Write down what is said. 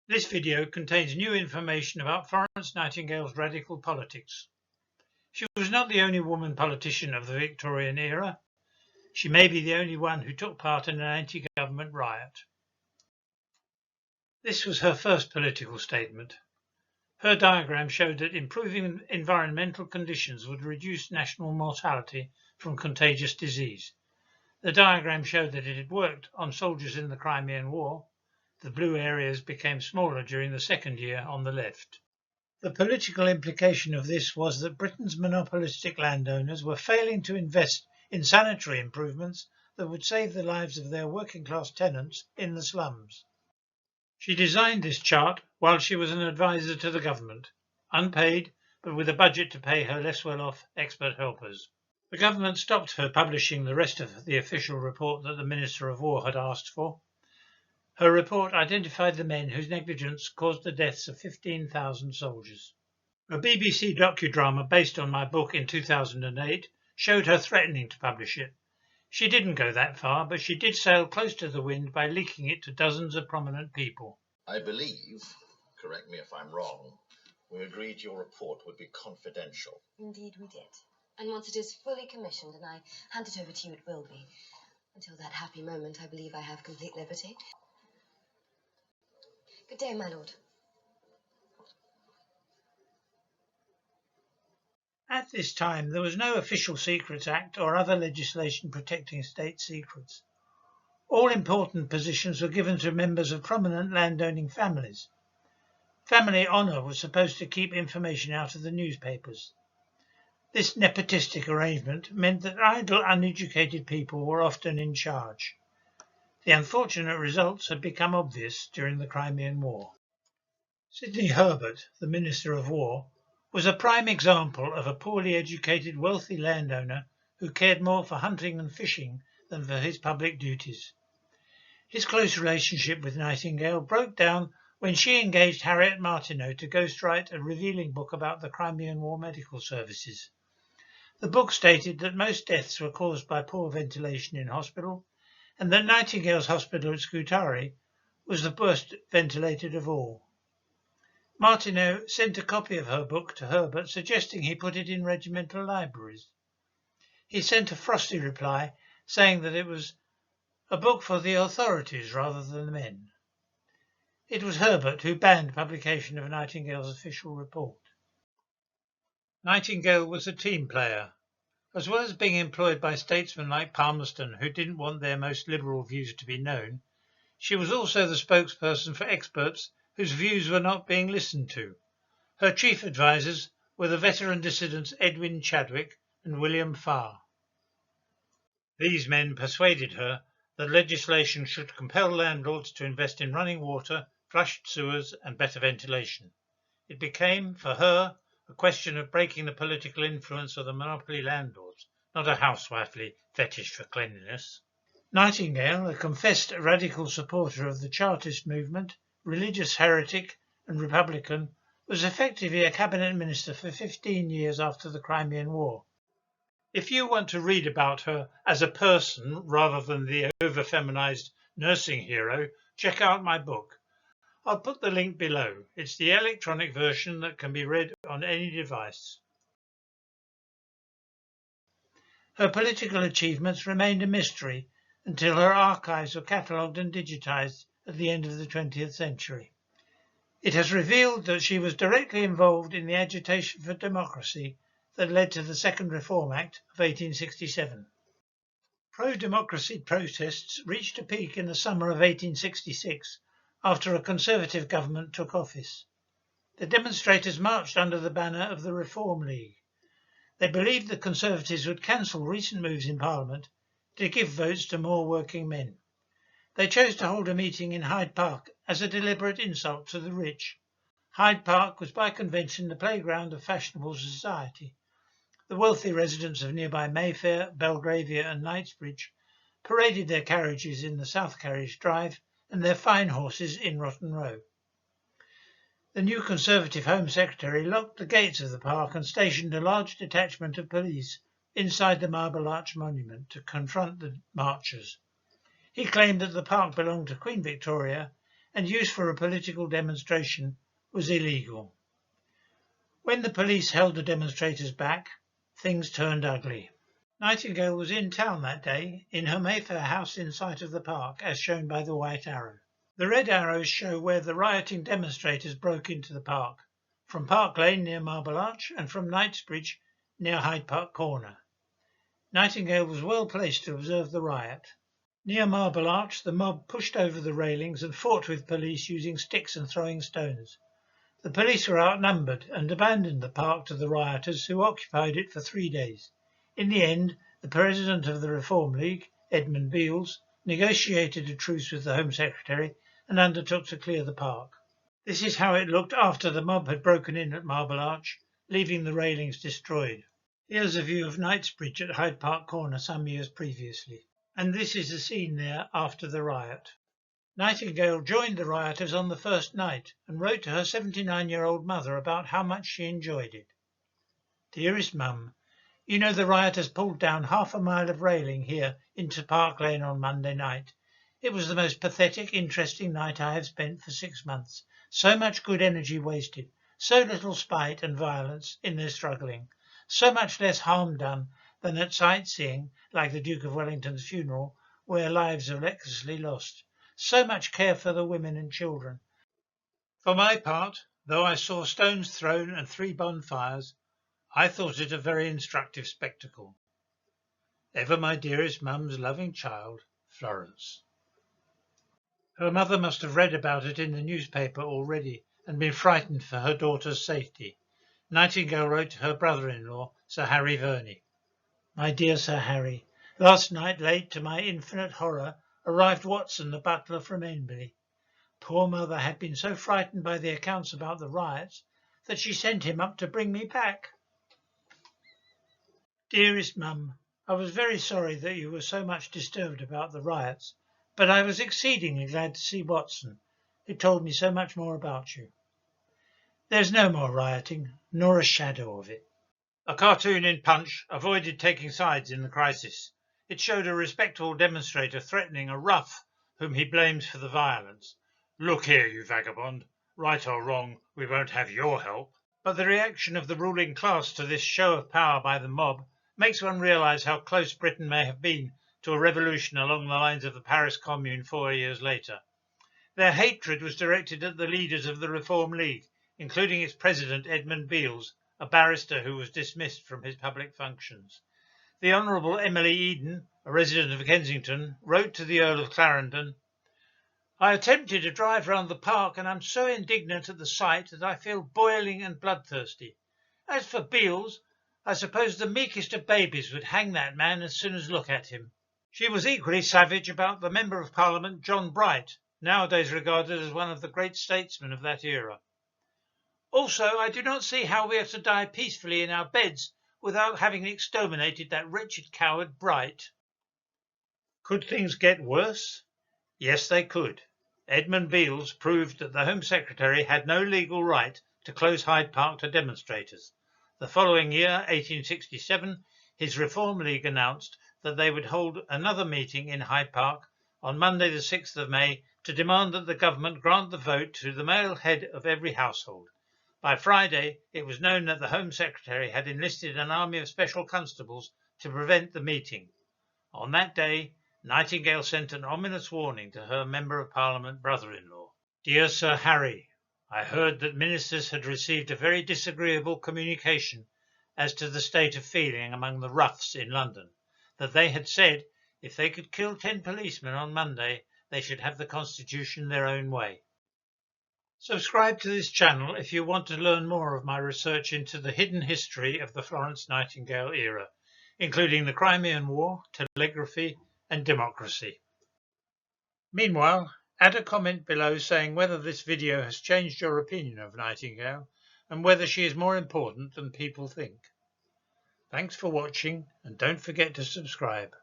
This video contains new information about Florence Nightingale's radical politics. She was not the only woman politician of the Victorian era. She may be the only one who took part in an anti-government riot. This was her first political statement. Her diagram showed that improving environmental conditions would reduce national mortality from contagious disease. The diagram showed that it had worked on soldiers in the Crimean War. The blue areas became smaller during the second year on the left. The political implication of this was that Britain's monopolistic landowners were failing to invest in sanitary improvements that would save the lives of their working-class tenants in the slums. She designed this chart while she was an advisor to the government, unpaid, but with a budget to pay her less well-off expert helpers. The government stopped her publishing the rest of the official report that the Minister of War had asked for. Her report identified the men whose negligence caused the deaths of 15,000 soldiers. A BBC docudrama based on my book in 2008 showed her threatening to publish it. She didn't go that far, but she did sail close to the wind by leaking it to dozens of prominent people. I believe, correct me if I'm wrong, we agreed your report would be confidential. Indeed we did. And once it is fully commissioned and I hand it over to you, it will be. Until that happy moment, I believe I have complete liberty. Good day, my lord. At this time, there was no Official Secrets Act or other legislation protecting state secrets. All important positions were given to members of prominent landowning families. Family honour was supposed to keep information out of the newspapers. This nepotistic arrangement meant that idle, uneducated people were often in charge. The unfortunate results had become obvious during the Crimean War. Sidney Herbert, the Minister of War, was a prime example of a poorly educated, wealthy landowner who cared more for hunting and fishing than for his public duties. His close relationship with Nightingale broke down when she engaged Harriet Martineau to ghostwrite a revealing book about the Crimean War medical services. The book stated that most deaths were caused by poor ventilation in hospital, and that Nightingale's hospital at Scutari was the worst ventilated of all. Martineau sent a copy of her book to Herbert, suggesting he put it in regimental libraries. He sent a frosty reply, saying that it was a book for the authorities rather than the men. It was Herbert who banned publication of Nightingale's official report. Nightingale was a team player. As well as being employed by statesmen like Palmerston, who didn't want their most liberal views to be known, she was also the spokesperson for experts whose views were not being listened to. Her chief advisers were the veteran dissidents Edwin Chadwick and William Farr. These men persuaded her that legislation should compel landlords to invest in running water, flushed sewers and better ventilation. It became, for her, a question of breaking the political influence of the monopoly landlords, not a housewifely fetish for cleanliness. Nightingale, a confessed radical supporter of the Chartist movement, religious heretic and Republican, was effectively a cabinet minister for 15 years after the Crimean War. If you want to read about her as a person rather than the over-feminized nursing hero, check out my book. I'll put the link below. It's the electronic version that can be read on any device. Her political achievements remained a mystery until her archives were catalogued and digitized at the end of the 20th century. It has revealed that she was directly involved in the agitation for democracy that led to the Second Reform Act of 1867. Pro-democracy protests reached a peak in the summer of 1866 after a Conservative government took office. The demonstrators marched under the banner of the Reform League. They believed the Conservatives would cancel recent moves in Parliament to give votes to more working men. They chose to hold a meeting in Hyde Park as a deliberate insult to the rich. Hyde Park was by convention the playground of fashionable society. The wealthy residents of nearby Mayfair, Belgravia and Knightsbridge paraded their carriages in the South Carriage Drive and their fine horses in Rotten Row. The new Conservative Home Secretary locked the gates of the park and stationed a large detachment of police inside the Marble Arch Monument to confront the marchers. He claimed that the park belonged to Queen Victoria and use for a political demonstration was illegal. When the police held the demonstrators back, things turned ugly. Nightingale was in town that day, in her Mayfair house in sight of the park, as shown by the white arrow. The red arrows show where the rioting demonstrators broke into the park, from Park Lane near Marble Arch and from Knightsbridge near Hyde Park Corner. Nightingale was well placed to observe the riot. Near Marble Arch, the mob pushed over the railings and fought with police using sticks and throwing stones. The police were outnumbered and abandoned the park to the rioters, who occupied it for 3 days. In the end, the president of the Reform League, Edmund Beales, negotiated a truce with the Home Secretary and undertook to clear the park. This is how it looked after the mob had broken in at Marble Arch, leaving the railings destroyed. Here's a view of Knightsbridge at Hyde Park Corner some years previously. And this is the scene there after the riot. Nightingale joined the rioters on the first night and wrote to her 79-year-old mother about how much she enjoyed it. Dearest Mum, you know the rioters pulled down half a mile of railing here into Park Lane on Monday night. It was the most pathetic, interesting night I have spent for 6 months. So much good energy wasted, so little spite and violence in their struggling, so much less harm done than at sightseeing, like the Duke of Wellington's funeral, where lives are recklessly lost. So much care for the women and children. For my part, though I saw stones thrown and 3 bonfires, I thought it a very instructive spectacle. Ever my dearest Mum's loving child, Florence. Her mother must have read about it in the newspaper already and been frightened for her daughter's safety. Nightingale wrote to her brother-in-law, Sir Harry Verney. My dear Sir Harry, last night late, to my infinite horror, arrived Watson, the butler from Enbury. Poor mother had been so frightened by the accounts about the riots that she sent him up to bring me back. Dearest Mum, I was very sorry that you were so much disturbed about the riots, but I was exceedingly glad to see Watson, who told me so much more about you. There's no more rioting, nor a shadow of it. A cartoon in Punch avoided taking sides in the crisis. It showed a respectable demonstrator threatening a rough whom he blames for the violence. Look here, you vagabond. Right or wrong, we won't have your help. But the reaction of the ruling class to this show of power by the mob makes one realise how close Britain may have been to a revolution along the lines of the Paris Commune 4 years later. Their hatred was directed at the leaders of the Reform League, including its president Edmund Beales, a barrister who was dismissed from his public functions. The Honourable Emily Eden, a resident of Kensington, wrote to the Earl of Clarendon, I attempted a drive round the park and am so indignant at the sight that I feel boiling and bloodthirsty. As for Beales, I suppose the meekest of babies would hang that man as soon as look at him. She was equally savage about the Member of Parliament, John Bright, nowadays regarded as one of the great statesmen of that era. Also, I do not see how we are to die peacefully in our beds without having exterminated that wretched coward Bright. Could things get worse? Yes, they could. Edmund Beales proved that the Home Secretary had no legal right to close Hyde Park to demonstrators. The following year, 1867, his Reform League announced that they would hold another meeting in Hyde Park on Monday the 6th of May to demand that the government grant the vote to the male head of every household. By Friday, it was known that the Home Secretary had enlisted an army of special constables to prevent the meeting. On that day, Nightingale sent an ominous warning to her Member of Parliament brother-in-law. Dear Sir Harry, I heard that ministers had received a very disagreeable communication as to the state of feeling among the roughs in London, that they had said if they could kill 10 policemen on Monday, they should have the Constitution their own way. Subscribe to this channel if you want to learn more of my research into the hidden history of the Florence Nightingale era, including the Crimean War, telegraphy, and democracy. Meanwhile, add a comment below saying whether this video has changed your opinion of Nightingale and whether she is more important than people think. Thanks for watching, and don't forget to subscribe.